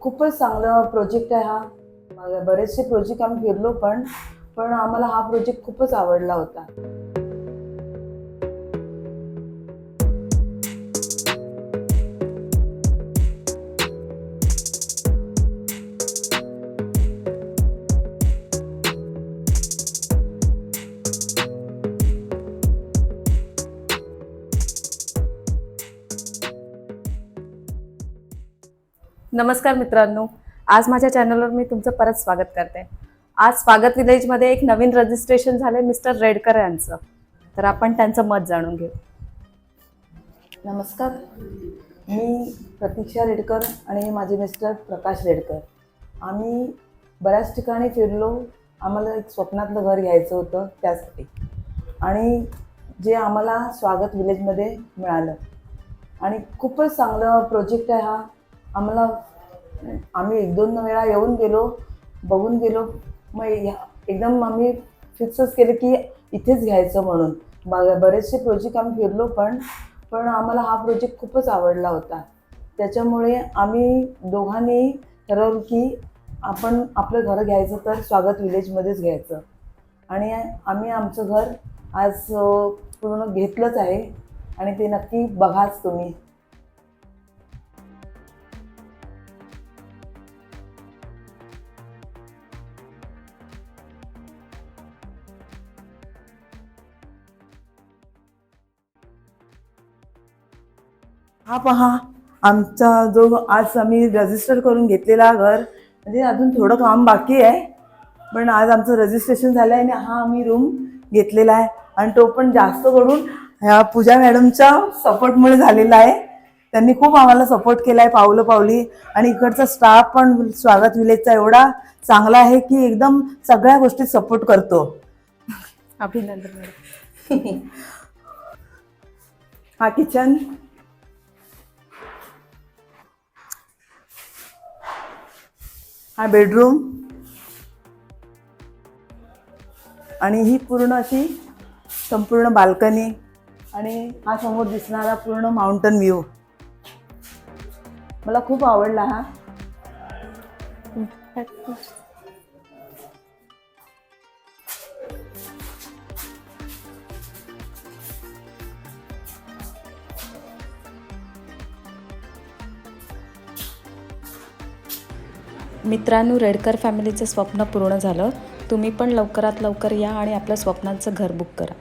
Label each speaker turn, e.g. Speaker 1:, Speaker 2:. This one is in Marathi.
Speaker 1: खूपच चांगला प्रोजेक्ट आहे हा. बरेचसे प्रोजेक्ट आम्ही फिरलो पण आम्हाला हा प्रोजेक्ट खूपच आवडला होता.
Speaker 2: नमस्कार मित्रांनो, आज माझ्या चॅनलवर मी तुमचं परत स्वागत करते. आज स्वागत विलेजमध्ये एक नवीन रजिस्ट्रेशन झाले मिस्टर रेडकर यांचं. तर आपण त्यांचं मत जाणून घेऊ.
Speaker 1: नमस्कार, मी प्रतीक्षा रेडकर आणि हे माझे मिस्टर प्रकाश रेडकर. आम्ही बऱ्याच ठिकाणी फिरलो. आम्हाला एक स्वप्नातलं घर घ्यायचं होतं त्यासाठी, आणि जे आम्हाला स्वागत विलेजमध्ये मिळालं. आणि खूपच चांगला प्रोजेक्ट आहे हा. आम्ही 1-2 वेळा येऊन गेलो, बघून गेलो. मग एकदम आम्ही फिक्सच केलं की इथेच घ्यायचं म्हणून. बरेचसे प्रोजेक्ट आम्ही फिरलो पण आम्हाला हा प्रोजेक्ट खूपच आवडला होता. त्याच्यामुळे आम्ही दोघांनी ठरवलं की आपण आपलं घर घ्यायचं तर स्वागत विलेजमध्येच घ्यायचं. आणि आम्ही आमचं घर आज पूर्ण घेतलंच आहे आणि ते नक्की बघाच तुम्ही. हा पहा, आमचा जो आज आम्ही रजिस्टर करून घेतलेला घर, म्हणजे अजून थोडं काम बाकी आहे, पण आज आमचं रजिस्ट्रेशन झालं आहे आणि हा आम्ही रूम घेतलेला आहे. आणि तो पण जास्त करून ह्या पूजा मॅडमच्या सपोर्टमुळे झालेला आहे. त्यांनी खूप आम्हाला सपोर्ट केला आहे पावलं पावली. आणि इकडचा स्टाफ पण स्वागत विलेजचा एवढा चांगला आहे की एकदम सगळ्या गोष्टीत सपोर्ट करतो.
Speaker 2: अभिनंदन मॅडम.
Speaker 1: हा किचन, हा बेडरूम, आणि ही पूर्ण अशी संपूर्ण बाल्कनी, आणि हा समोर दिसणारा पूर्ण माउंटन व्ह्यू. मला खूप आवडला हा.
Speaker 2: मित्रांनो, रेडकर फॅमिलीचं स्वप्न पूर्ण झालं. तुम्ही पण लवकरात लवकर या आणि आपल्या स्वप्नांचं घर बुक करा.